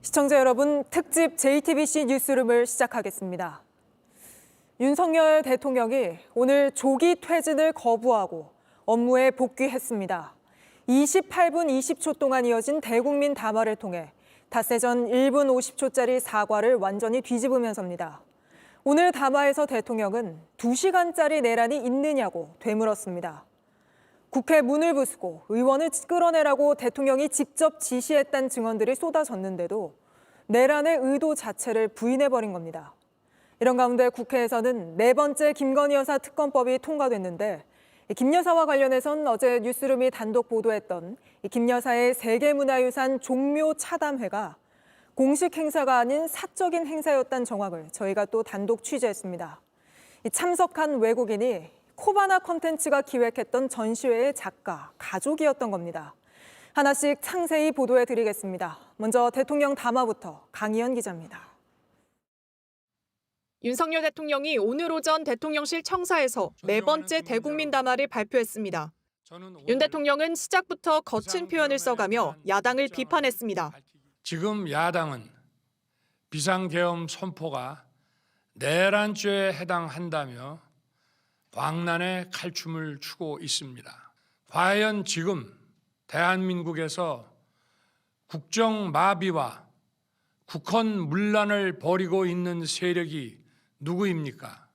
시청자 여러분, 특집 JTBC 뉴스룸을 시작하겠습니다. 윤석열 대통령이 오늘 조기 퇴진을 거부하고 업무에 복귀했습니다. 28분 20초 동안 이어진 대국민 담화를 통해 닷새 전 1분 50초짜리 사과를 완전히 뒤집으면서입니다. 오늘 담화에서 대통령은 2시간짜리 내란이 있느냐고 되물었습니다. 국회 문을 부수고 의원을 끌어내라고 대통령이 직접 지시했다는 증언들이 쏟아졌는데도 내란의 의도 자체를 부인해버린 겁니다. 이런 가운데 국회에서는 네 번째 김건희 여사 특검법이 통과됐는데 김 여사와 관련해선 어제 뉴스룸이 단독 보도했던 김 여사의 세계문화유산 종묘 차담회가 공식 행사가 아닌 사적인 행사였다는 정황을 저희가 또 단독 취재했습니다. 참석한 외국인이 코바나 콘텐츠가 기획했던 전시회의 작가, 가족이었던 겁니다. 하나씩 상세히 보도해드리겠습니다. 먼저 대통령 담화부터 강희연 기자입니다. 윤석열 대통령이 오늘 오전 대통령실 청사에서 네 번째 대국민 담화를 발표했습니다. 윤 대통령은 시작부터 거친 표현을 써가며 야당을 비판했습니다. 지금 야당은 비상계엄 선포가 내란죄에 해당한다며 광란의 칼춤을 추고 있습니다. 과연 지금 대한민국에서 국정마비와 국헌문란을 벌이고 있는 세력이 누구입니까?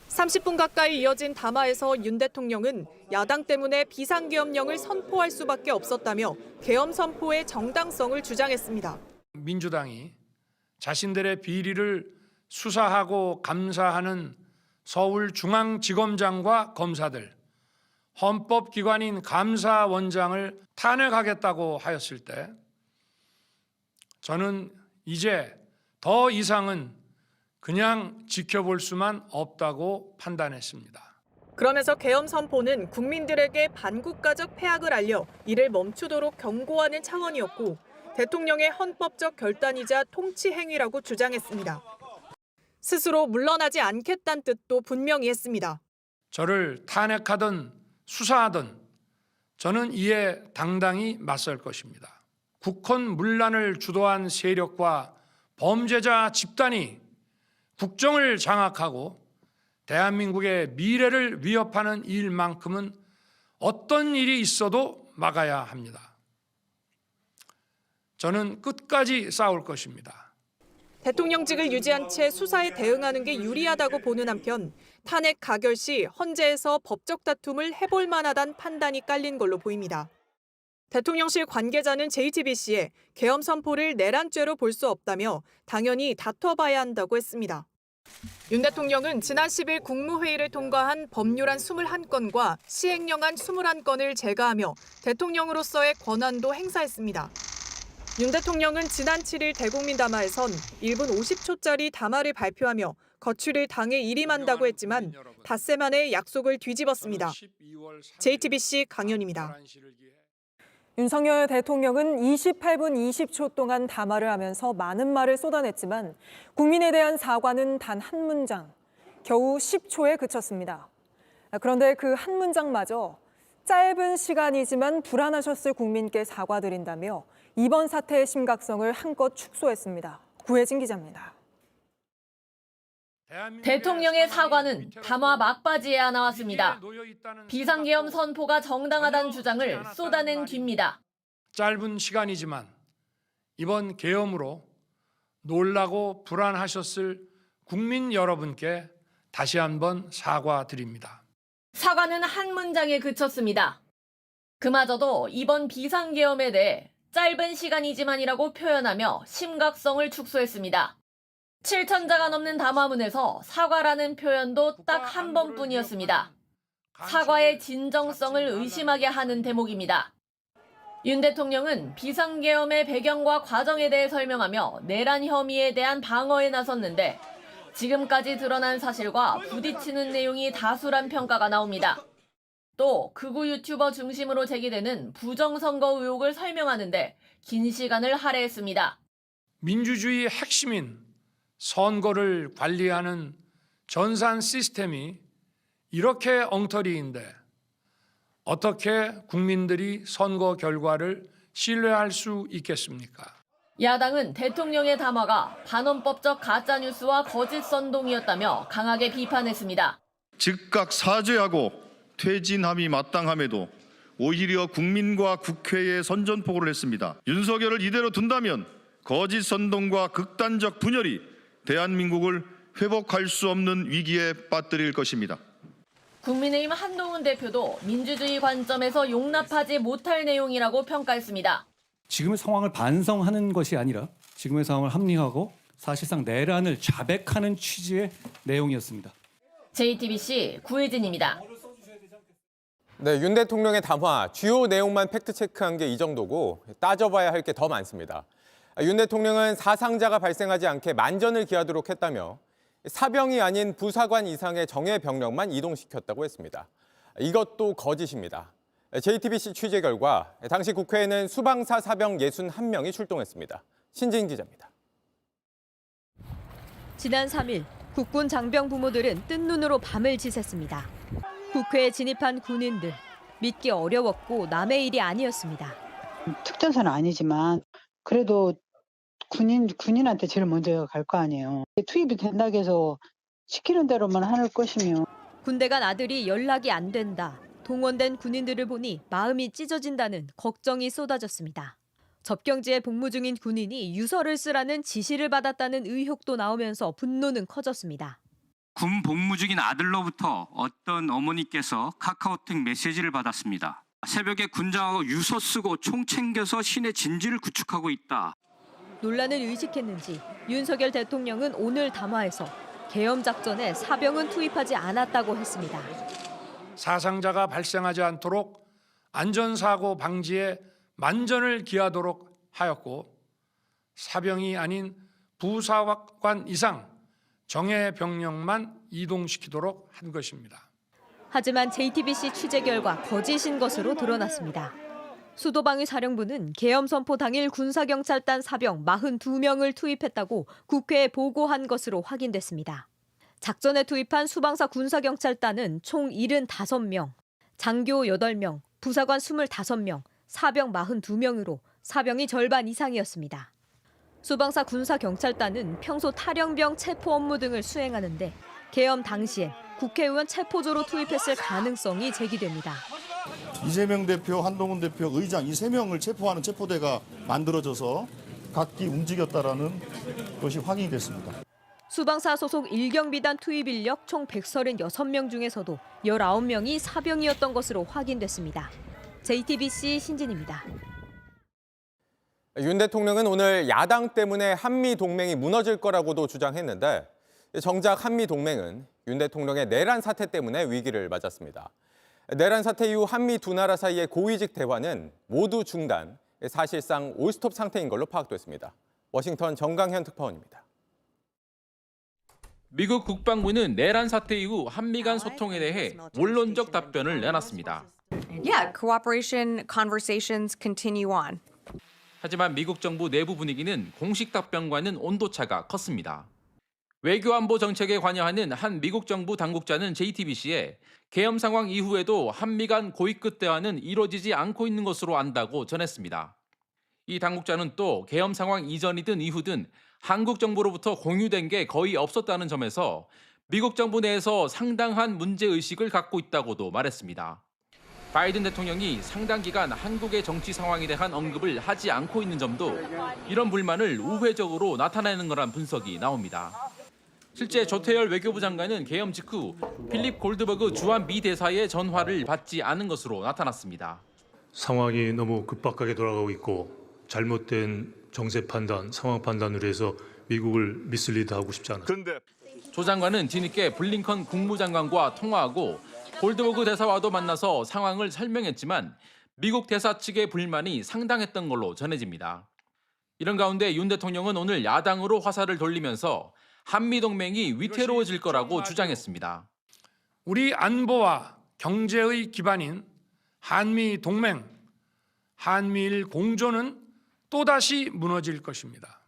30분 가까이 이어진 담화에서 윤 대통령은 야당 때문에 비상계엄령을 선포할 수밖에 없었다며 계엄 선포의 정당성을 주장했습니다. 민주당이 자신들의 비리를 수사하고 감사하는 서울중앙지검장과 검사들, 헌법기관인 감사원장을 탄핵하겠다고 하였을 때 저는 이제 더 이상은 그냥 지켜볼 수만 없다고 판단했습니다. 그러면서 계엄 선포는 국민들에게 반국가적 폐악을 알려 이를 멈추도록 경고하는 차원이었고 대통령의 헌법적 결단이자 통치 행위라고 주장했습니다. 스스로 물러나지 않겠다는 뜻도 분명히 했습니다. 저를 탄핵하든 수사하든 저는 이에 당당히 맞설 것입니다. 국헌문란을 주도한 세력과 범죄자 집단이 국정을 장악하고 대한민국의 미래를 위협하는 일만큼은 어떤 일이 있어도 막아야 합니다. 저는 끝까지 싸울 것입니다. 대통령직을 유지한 채 수사에 대응하는 게 유리하다고 보는 한편 탄핵 가결 시 헌재에서 법적 다툼을 해볼 만하다는 판단이 깔린 걸로 보입니다. 대통령실 관계자는 JTBC에 계엄 선포를 내란죄로 볼 수 없다며 당연히 다퉈봐야 한다고 했습니다. 윤 대통령은 지난 10일 국무회의를 통과한 법률안 21건과 시행령안 21건을 제거하며 대통령으로서의 권한도 행사했습니다. 윤 대통령은 지난 7일 대국민 담화에선 1분 50초짜리 담화를 발표하며 거취를 당에 일임한다고 했지만 닷새 만에 약속을 뒤집었습니다. JTBC 강연입니다. 윤석열 대통령은 28분 20초 동안 담화를 하면서 많은 말을 쏟아냈지만 국민에 대한 사과는 단 한 문장, 겨우 10초에 그쳤습니다. 그런데 그 한 문장마저 짧은 시간이지만 불안하셨을 국민께 사과드린다며 이번 사태의 심각성을 한껏 축소했습니다. 구혜진 기자입니다. 대통령의 사과는 담화 막바지에야 나왔습니다. 비상계엄 선포가 정당하다는 주장을 쏟아낸 뒤입니다. 짧은 시간이지만 이번 계엄으로 놀라고 불안하셨을 국민 여러분께 다시 한번 사과드립니다. 사과는 한 문장에 그쳤습니다. 그마저도 이번 비상계엄에 대해 짧은 시간이지만이라고 표현하며 심각성을 축소했습니다. 7,000자가 넘는 담화문에서 사과라는 표현도 딱 한 번뿐이었습니다. 사과의 진정성을 의심하게 하는 대목입니다. 윤 대통령은 비상계엄의 배경과 과정에 대해 설명하며 내란 혐의에 대한 방어에 나섰는데 지금까지 드러난 사실과 부딪히는 내용이 다수란 평가가 나옵니다. 또 극우 유튜버 중심으로 제기되는 부정선거 의혹을 설명하는데 긴 시간을 할애했습니다. 민주주의 핵심인 선거를 관리하는 전산 시스템이 이렇게 엉터리인데 어떻게 국민들이 선거 결과를 신뢰할 수 있겠습니까? 야당은 대통령의 담화가 반헌법적 가짜뉴스와 거짓 선동이었다며 강하게 비판했습니다. 즉각 사죄하고 퇴진함이 마땅함에도 오히려 국민과 국회에 선전포고를 했습니다. 윤석열을 이대로 둔다면 거짓 선동과 극단적 분열이 대한민국을 회복할 수 없는 위기에 빠뜨릴 것입니다. 국민의힘 한동훈 대표도 민주주의 관점에서 용납하지 못할 내용이라고 평가했습니다. 지금의 상황을 반성하는 것이 아니라 지금의 상황을 합리화하고 사실상 내란을 자백하는 취지의 내용이었습니다. JTBC 구혜진입니다. 네, 윤 대통령의 담화 주요 내용만 팩트체크한 게 이 정도고 따져봐야 할 게 더 많습니다. 윤 대통령은 사상자가 발생하지 않게 만전을 기하도록 했다며 사병이 아닌 부사관 이상의 정예 병력만 이동시켰다고 했습니다. 이것도 거짓입니다. JTBC 취재 결과 당시 국회에는 수방사 사병 61명이 출동했습니다. 신진 기자입니다. 지난 3일 국군 장병 부모들은 뜬 눈으로 밤을 지샜습니다. 국회에 진입한 군인들, 믿기 어려웠고 남의 일이 아니었습니다. 특전사는 아니지만 그래도 군인한테 제일 먼저 갈 거 아니에요. 투입이 된다고 해서 시키는 대로만 할 것이며. 군대 간 아들이 연락이 안 된다. 동원된 군인들을 보니 마음이 찢어진다는 걱정이 쏟아졌습니다. 접경지에 복무 중인 군인이 유서를 쓰라는 지시를 받았다는 의혹도 나오면서 분노는 커졌습니다. 군 복무 중인 아들로부터 어떤 어머니께서 카카오톡 메시지를 받았습니다. 새벽에 군장하고 유서 쓰고 총 챙겨서 시내 진지를 구축하고 있다. 논란을 의식했는지 윤석열 대통령은 오늘 담화에서 계엄 작전에 사병은 투입하지 않았다고 했습니다. 사상자가 발생하지 않도록 안전사고 방지에 만전을 기하도록 하였고 사병이 아닌 부사관 이상 정예 병력만 이동시키도록 한 것입니다. 하지만 JTBC 취재 결과 거짓인 것으로 드러났습니다. 수도방위사령부는 계엄 선포 당일 군사경찰단 사병 42명을 투입했다고 국회에 보고한 것으로 확인됐습니다. 작전에 투입한 수방사 군사경찰단은 총 75명, 장교 8명, 부사관 25명, 사병 42명으로 사병이 절반 이상이었습니다. 수방사 군사경찰단은 평소 탈영병 체포 업무 등을 수행하는데 계엄 당시엔 국회의원 체포조로 투입했을 가능성이 제기됩니다. 이재명 대표, 한동훈 대표, 의장 이 3명을 체포하는 체포대가 만들어져서 각기 움직였다라는 것이 확인이 됐습니다. 수방사 소속 일경비단 투입 인력 총 136명 중에서도 19명이 사병이었던 것으로 확인됐습니다. JTBC 신진입니다. 윤 대통령은 오늘 야당 때문에 한미 동맹이 무너질 거라고도 주장했는데 정작 한미 동맹은 윤 대통령의 내란 사태 때문에 위기를 맞았습니다. 내란 사태 이후 한미 두 나라 사이의 고위직 대화는 모두 중단, 사실상 올스톱 상태인 걸로 파악됐습니다. 워싱턴 정강현 특파원입니다. 미국 국방부는 내란 사태 이후 한미 간 소통에 대해 원론적 답변을 내놨습니다. Yeah, cooperation conversations continue on. 하지만 미국 정부 내부 분위기는 공식 답변과는 온도차가 컸습니다. 외교안보 정책에 관여하는 한 미국 정부 당국자는 JTBC에 계엄 상황 이후에도 한미 간 고위급 대화는 이루어지지 않고 있는 것으로 안다고 전했습니다. 이 당국자는 또 계엄 상황 이전이든 이후든 한국 정부로부터 공유된 게 거의 없었다는 점에서 미국 정부 내에서 상당한 문제의식을 갖고 있다고도 말했습니다. 바이든 대통령이 상당 기간 한국의 정치 상황에 대한 언급을 하지 않고 있는 점도 이런 불만을 우회적으로 나타내는 거란 분석이 나옵니다. 실제 조태열 외교부 장관은 계엄 직후 필립 골드버그 주한 미 대사의 전화를 받지 않은 것으로 나타났습니다. 상황이 너무 급박하게 돌아가고 있고 잘못된 정세 판단, 상황 판단으로 해서 미국을 미슬리드하고 싶지 않아. 조 장관은 뒤늦게 블링컨 국무장관과 통화하고 골드버그 대사와도 만나서 상황을 설명했지만 미국 대사 측의 불만이 상당했던 걸로 전해집니다. 이런 가운데 윤 대통령은 오늘 야당으로 화살을 돌리면서 한미동맹이 위태로워질 거라고 주장했습니다. 우리 안보와 경제의 기반인 한미동맹, 한미일 공조는 또다시 무너질 것입니다.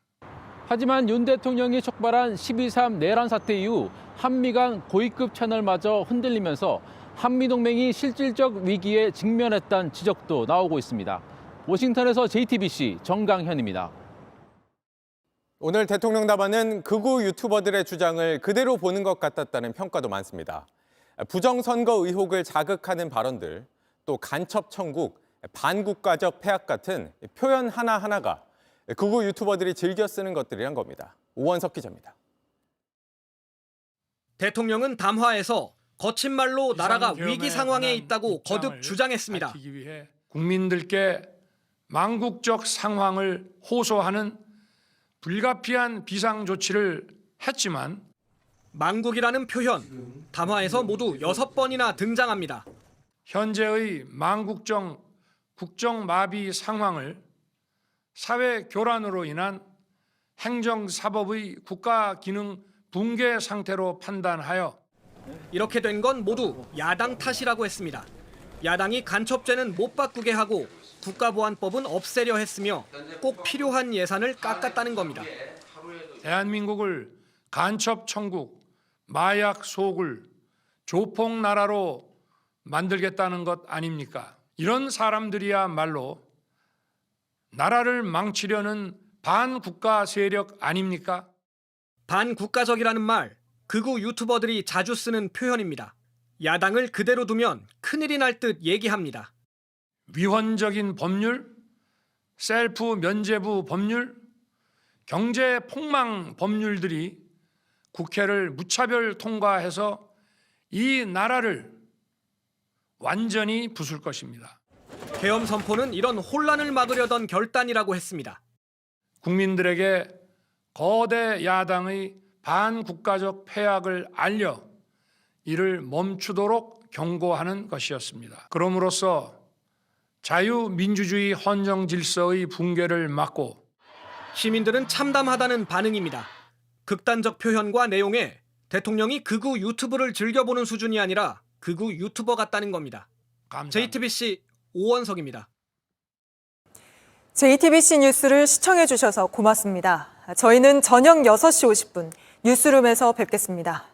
하지만 윤 대통령이 촉발한 12.3 내란 사태 이후 한미 간 고위급 채널마저 흔들리면서 한미동맹이 실질적 위기에 직면했다는 지적도 나오고 있습니다. 워싱턴에서 JTBC 정강현입니다. 오늘 대통령 답안은 극우 유튜버들의 주장을 그대로 보는 것 같았다는 평가도 많습니다. 부정선거 의혹을 자극하는 발언들, 또 간첩 청국, 반국가적 폐악 같은 표현 하나하나가 극우 유튜버들이 즐겨 쓰는 것들이란 겁니다. 오원석 기자입니다. 대통령은 담화에서 거친 말로 나라가 위기 상황에 있다고 거듭 주장했습니다. 위해 국민들께 망국적 상황을 호소하는 불가피한 비상 조치를 했지만 망국이라는 표현, 담화에서 모두 6번이나 등장합니다. 현재의 망국적 국정마비 상황을 사회 교란으로 인한 행정사법의 국가 기능 붕괴 상태로 판단하여 이렇게 된 건 모두 야당 탓이라고 했습니다. 야당이 간첩죄는 못 바꾸게 하고 국가보안법은 없애려 했으며 꼭 필요한 예산을 깎았다는 겁니다. 대한민국을 간첩 천국, 마약 소굴, 조폭 나라로 만들겠다는 것 아닙니까? 이런 사람들이야말로 나라를 망치려는 반국가 세력 아닙니까? 반국가적이라는 말, 극우 유튜버들이 자주 쓰는 표현입니다. 야당을 그대로 두면 큰일이 날 듯 얘기합니다. 위헌적인 법률, 셀프 면죄부 법률, 경제 폭망 법률들이 국회를 무차별 통과해서 이 나라를 완전히 부술 것입니다. 계엄 선포는 이런 혼란을 막으려던 결단이라고 했습니다. 국민들에게 거대 야당의 반국가적 폐악을 알려 이를 멈추도록 경고하는 것이었습니다. 그럼으로써 자유민주주의 헌정 질서의 붕괴를 막고 시민들은 참담하다는 반응입니다. 극단적 표현과 내용에 대통령이 극우 유튜브를 즐겨보는 수준이 아니라 극우 유튜버 같다는 겁니다. 감사합니다. JTBC 오원석입니다. JTBC 뉴스를 시청해 주셔서 고맙습니다. 저희는 저녁 6시 50분 뉴스룸에서 뵙겠습니다.